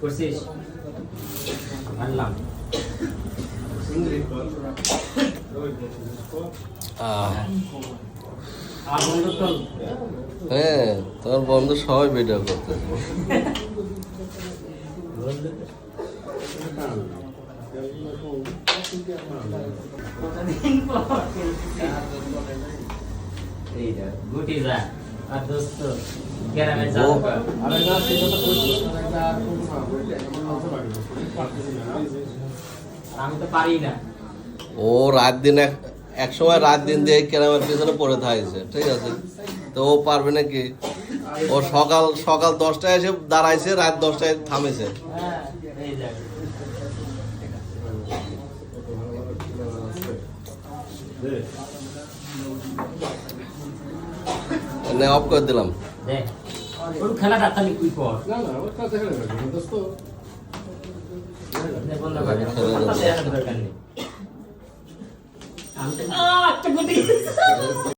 করছিস আনলাম আর বন্ধু তো হ্যাঁ তোর বন্ধু সবাই ভিডিও করতে এইটা গুটি যা আর দোস্ত গ্রামে যাও আরে না সেটা তো করছিস না একটা কোন না বলতে আমার লজ্জা লাগে পারতেছি না আমি তো পারি না ও রাত দিন এক সময় রাত দিন দিয়ে ক্যারামের পিছনে পড়ে থাকছে ঠিক আছে তো ও পারবে নাকি ও সকাল সকাল 10টায় এসে দাঁড়াইছে রাত 10টায় থামেছে হ্যাঁ এই দেখ অফ করে দিলাম দেখ ওর খেলাটা তাহলে কি কর না না ওর কাছে খেলে না দোস্ত বন্ধ করে দরকার নেই আমি তো একটা গুটি